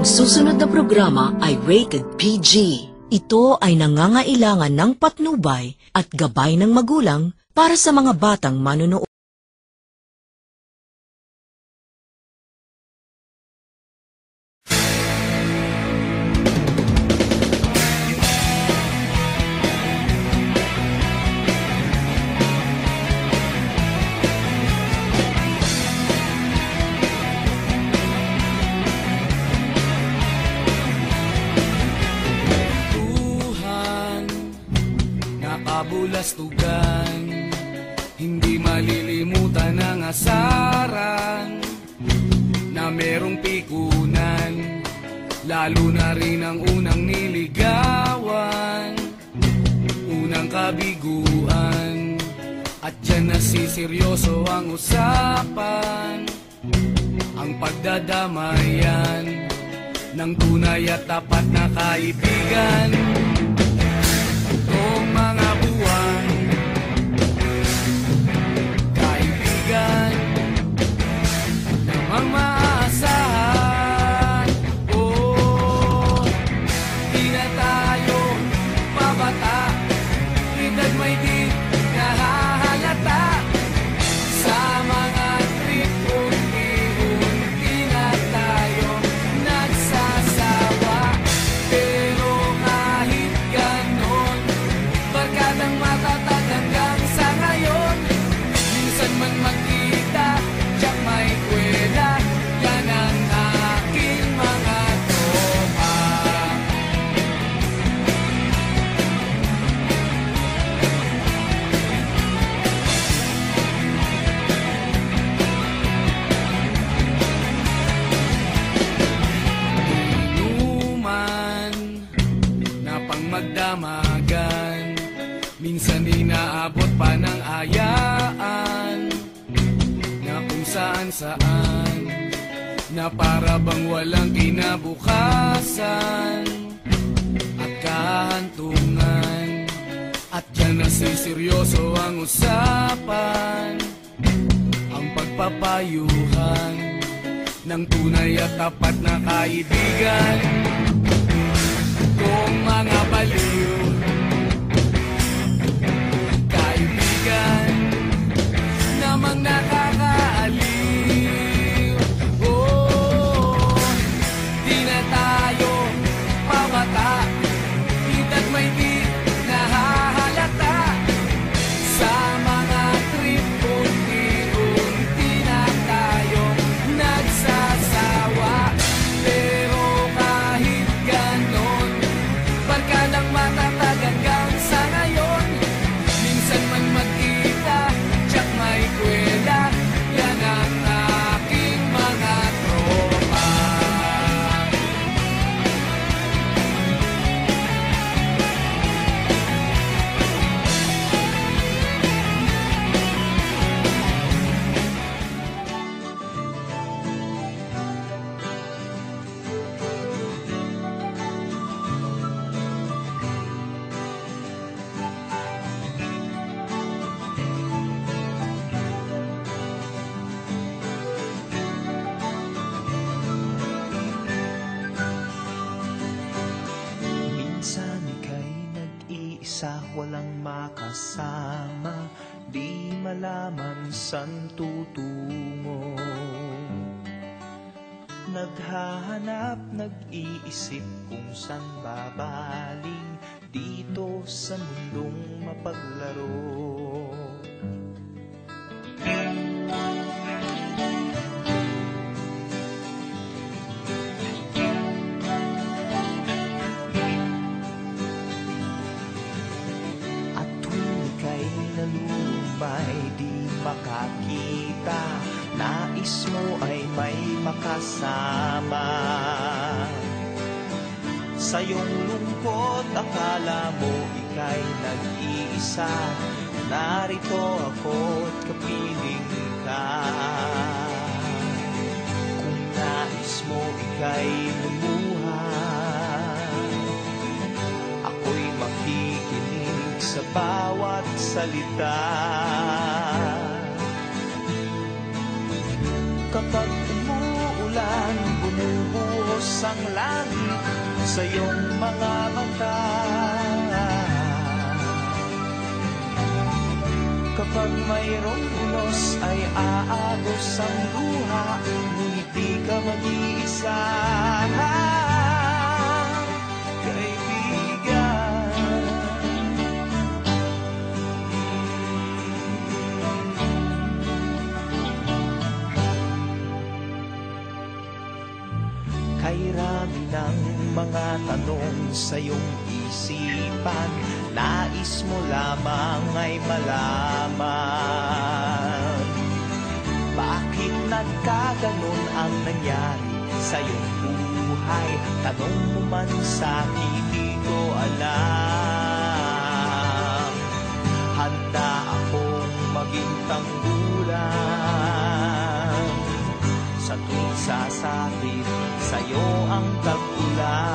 susunod na programa ay rated PG. Ito ay nangangailangan ng patnubay at gabay ng magulang para sa mga batang manonood. Kabulastugan, hindi malilimutan ang asaran na merong pikunan, lalo na rin ang unang niligawan, unang kabiguan, at dyan nasiseryoso ang usapan, ang pagdadamayan ng tunay at tapat na kaibigan. Kung mga buwan, kaibigan, namang maaasahan. Oh, di na tayo pabata, edad may di nahahalata. Sa mga trip, unti-unti na tayo nagsasawa. Pero kahit ganon, barkadang matatag hanggang sa ngayon. Minsan man magkita, tiyak may kwela, yan ang aking mga tropa. Inuman na pang magdamagan, minsan inaabot pa ng ayaan, na kung saan-saan, na para bang walang kinabukasan at kahantungan. At dyan nasiseryoso ang usapan, ang pagpapayuhan ng tunay at tapat na kaibigan. Kung mga baliw, kaibigan, namang nakakaaliw. Oh, di na tayo pabata, edad may di nahahalata. Sa mga trip, unti-unti na tayo nagsasawa. Pero kahit ganon, barkadang matatag hanggang sa ngayon. Minsan man magkita, tiyak may kwela, yan ang aking mga tropa. Minsan ika'y nag-iisa, walang makasama, di malaman saan tutungo. Naghahanap, nag-iisip kung saan babaling, dito sa mundong mapaglaro. At kung ika'y nalumay, di makakita, nais mo ay may makasama. Sa iyong lungkot, akala mo ika'y nag-iisa, narito ako't kapiling ka. Kung nais mo ika'y lumuhan, ako'y makikinig sa bawat salita. Kapag umuulan, bumubuhos Diyos ang langit sa iyong mga mata. Kapag mayroong unos ay aagos ang luha, ngunit di ka mag-iisa, kaibigan. Kay rami ng mga tanong sa iyong isipan, nais mo lamang ay malaman. Bakit nagkaganon ang nangyari sa iyong buhay? Tanong mo man sa akin, di ko alam. Handa akong maging tanggulan sa tuwing sasapit sa'yo ang tag-ulan.